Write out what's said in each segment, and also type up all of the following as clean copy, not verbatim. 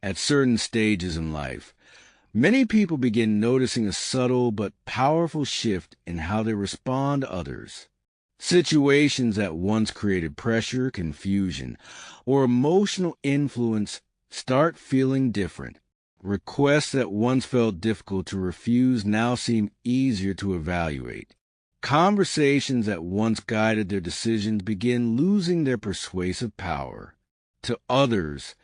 At certain stages in life, many people begin noticing a subtle but powerful shift in how they respond to others. Situations that once created pressure, confusion, or emotional influence start feeling different. Requests that once felt difficult to refuse now seem easier to evaluate. Conversations that once guided their decisions begin losing their persuasive power. To others,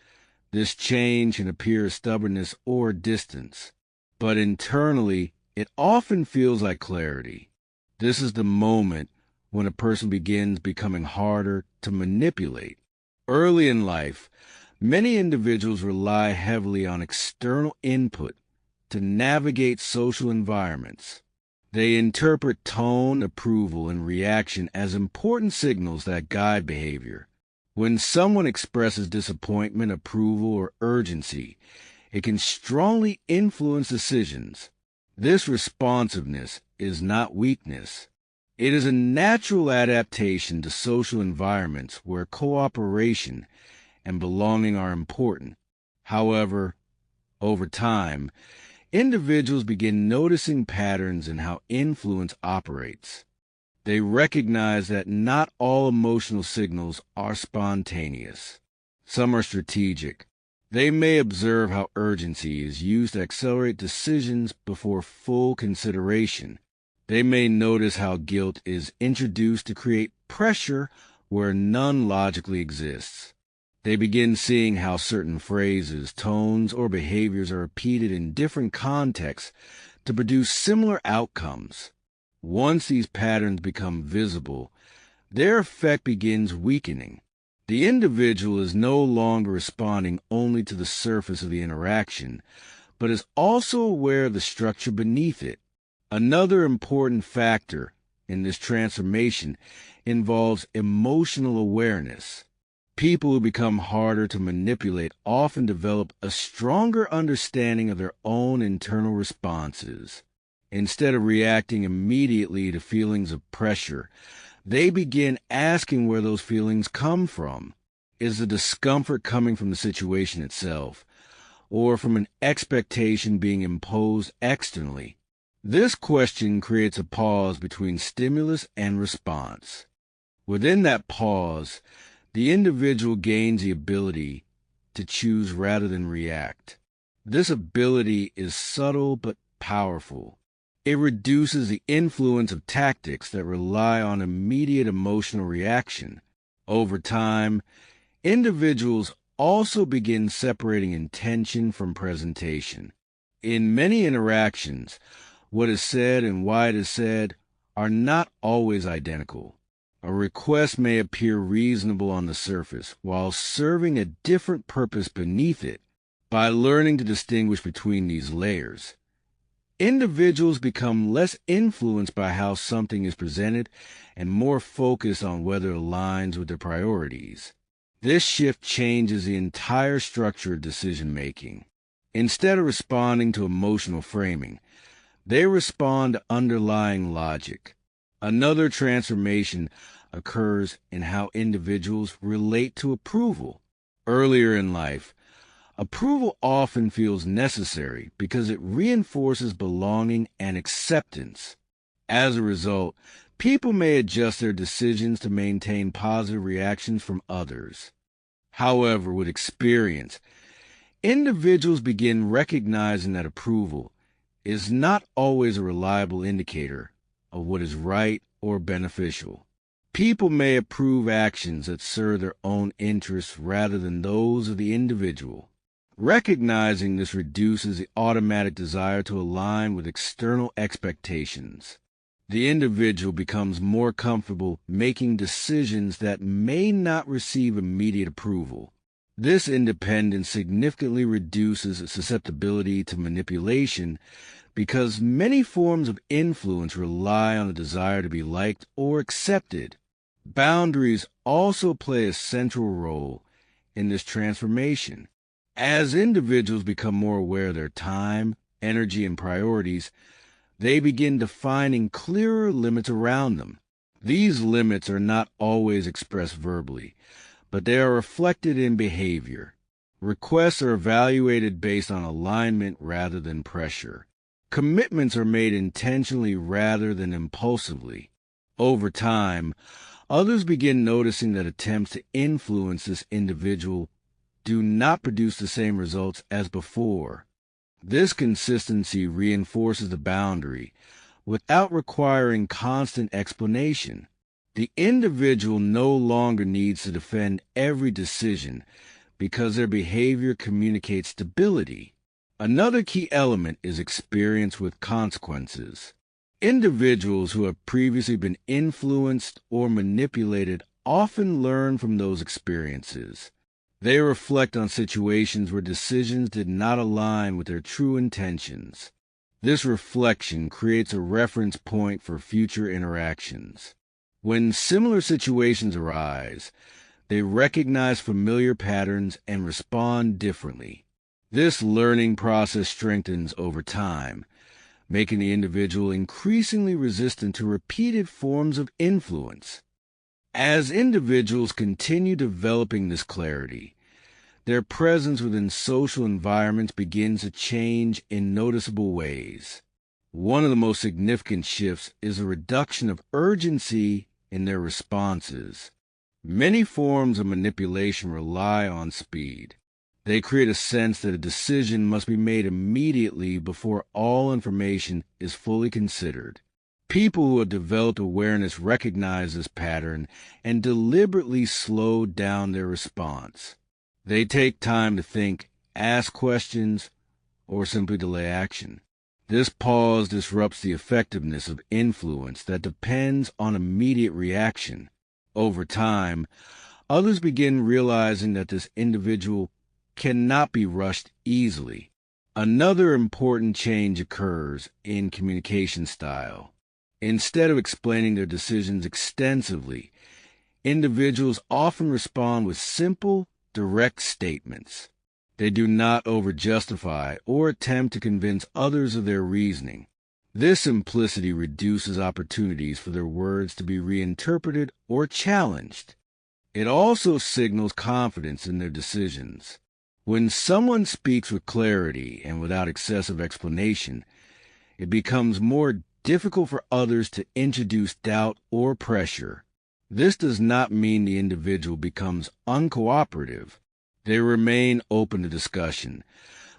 this change can appear as stubbornness or distance, but internally, it often feels like clarity. This is the moment when a person begins becoming harder to manipulate. Early in life, many individuals rely heavily on external input to navigate social environments. They interpret tone, approval, and reaction as important signals that guide behavior. When someone expresses disappointment, approval, or urgency, it can strongly influence decisions. This responsiveness is not weakness. It is a natural adaptation to social environments where cooperation and belonging are important. However, over time, individuals begin noticing patterns in how influence operates. They recognize that not all emotional signals are spontaneous. Some are strategic. They may observe how urgency is used to accelerate decisions before full consideration. They may notice how guilt is introduced to create pressure where none logically exists. They begin seeing how certain phrases, tones, or behaviors are repeated in different contexts to produce similar outcomes. Once these patterns become visible, their effect begins weakening. The individual is no longer responding only to the surface of the interaction, but is also aware of the structure beneath it. Another important factor in this transformation involves emotional awareness. People who become harder to manipulate often develop a stronger understanding of their own internal responses. Instead of reacting immediately to feelings of pressure, they begin asking where those feelings come from. Is the discomfort coming from the situation itself, or from an expectation being imposed externally? This question creates a pause between stimulus and response. Within that pause, the individual gains the ability to choose rather than react. This ability is subtle but powerful. It reduces the influence of tactics that rely on immediate emotional reaction. Over time, individuals also begin separating intention from presentation. In many interactions, what is said and why it is said are not always identical. A request may appear reasonable on the surface while serving a different purpose beneath it. By learning to distinguish between these layers, individuals become less influenced by how something is presented and more focused on whether it aligns with their priorities. This shift changes the entire structure of decision-making. Instead of responding to emotional framing, they respond to underlying logic. Another transformation occurs in how individuals relate to approval. Earlier in life, approval often feels necessary because it reinforces belonging and acceptance. As a result, people may adjust their decisions to maintain positive reactions from others. However, with experience, individuals begin recognizing that approval is not always a reliable indicator of what is right or beneficial. People may approve actions that serve their own interests rather than those of the individual. Recognizing this reduces the automatic desire to align with external expectations. The individual becomes more comfortable making decisions that may not receive immediate approval. This independence significantly reduces susceptibility to manipulation because many forms of influence rely on the desire to be liked or accepted. Boundaries also play a central role in this transformation. As individuals become more aware of their time, energy, and priorities, they begin defining clearer limits around them. These limits are not always expressed verbally, but they are reflected in behavior. Requests are evaluated based on alignment rather than pressure. Commitments are made intentionally rather than impulsively. Over time, others begin noticing that attempts to influence this individual do not produce the same results as before. This consistency reinforces the boundary without requiring constant explanation. The individual no longer needs to defend every decision because their behavior communicates stability. Another key element is experience with consequences. Individuals who have previously been influenced or manipulated often learn from those experiences. They reflect on situations where decisions did not align with their true intentions. This reflection creates a reference point for future interactions. When similar situations arise, they recognize familiar patterns and respond differently. This learning process strengthens over time, making the individual increasingly resistant to repeated forms of influence. As individuals continue developing this clarity, their presence within social environments begins to change in noticeable ways. One of the most significant shifts is a reduction of urgency in their responses. Many forms of manipulation rely on speed. They create a sense that a decision must be made immediately before all information is fully considered. People who have developed awareness recognize this pattern and deliberately slow down their response. They take time to think, ask questions, or simply delay action. This pause disrupts the effectiveness of influence that depends on immediate reaction. Over time, others begin realizing that this individual cannot be rushed easily. Another important change occurs in communication style. Instead of explaining their decisions extensively, individuals often respond with simple, direct statements. They do not overjustify or attempt to convince others of their reasoning. This simplicity reduces opportunities for their words to be reinterpreted or challenged. It also signals confidence in their decisions. When someone speaks with clarity and without excessive explanation, it becomes more difficult for others to introduce doubt or pressure. This does not mean the individual becomes uncooperative. They remain open to discussion,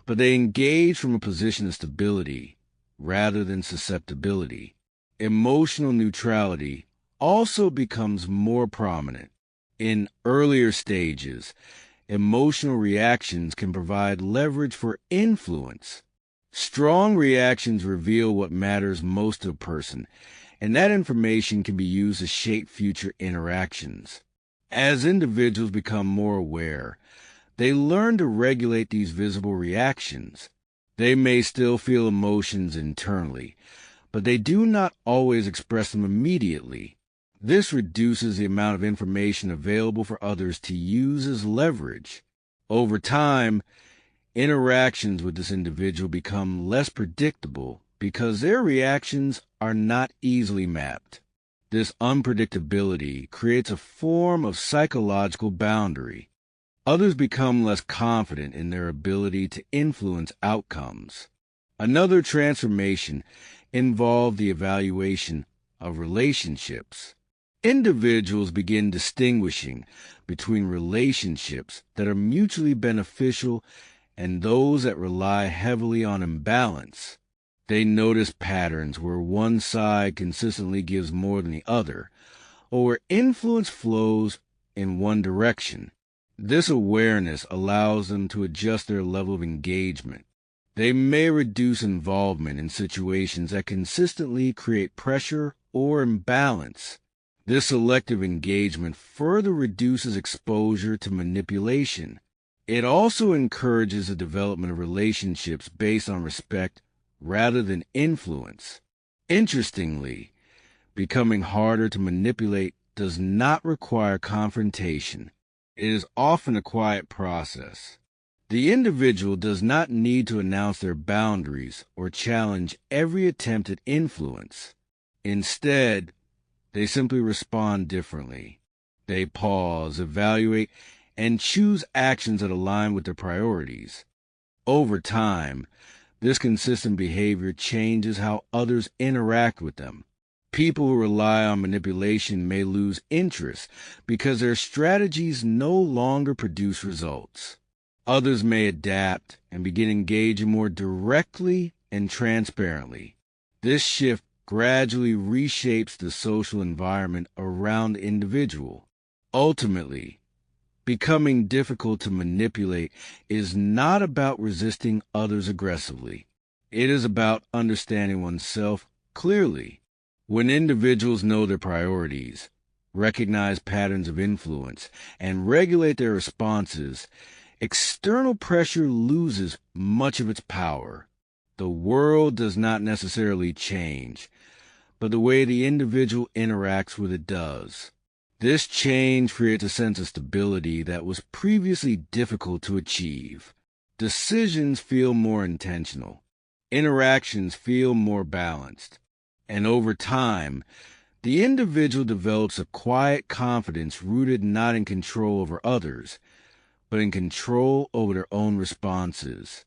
but they engage from a position of stability rather than susceptibility. Emotional neutrality also becomes more prominent. In earlier stages, emotional reactions can provide leverage for influence. Strong reactions reveal what matters most to a person, and that information can be used to shape future interactions. As individuals become more aware, they learn to regulate these visible reactions. They may still feel emotions internally, but they do not always express them immediately. This reduces the amount of information available for others to use as leverage. Over time, interactions with this individual become less predictable because their reactions are not easily mapped. This unpredictability creates a form of psychological boundary. Others become less confident in their ability to influence outcomes. Another transformation involved the evaluation of relationships. Individuals begin distinguishing between relationships that are mutually beneficial and those that rely heavily on imbalance. They notice patterns where one side consistently gives more than the other, or where influence flows in one direction. This awareness allows them to adjust their level of engagement. They may reduce involvement in situations that consistently create pressure or imbalance. This selective engagement further reduces exposure to manipulation. It also encourages the development of relationships based on respect rather than influence. Interestingly, becoming harder to manipulate does not require confrontation. It is often a quiet process. The individual does not need to announce their boundaries or challenge every attempt at influence. Instead, they simply respond differently. They pause, evaluate, and choose actions that align with their priorities. Over time, this consistent behavior changes how others interact with them. People who rely on manipulation may lose interest because their strategies no longer produce results. Others may adapt and begin engaging more directly and transparently. This shift gradually reshapes the social environment around the individual. Ultimately, becoming difficult to manipulate is not about resisting others aggressively. It is about understanding oneself clearly. When individuals know their priorities, recognize patterns of influence, and regulate their responses, external pressure loses much of its power. The world does not necessarily change, but the way the individual interacts with it does. This change creates a sense of stability that was previously difficult to achieve. Decisions feel more intentional. Interactions feel more balanced. And over time, the individual develops a quiet confidence rooted not in control over others, but in control over their own responses.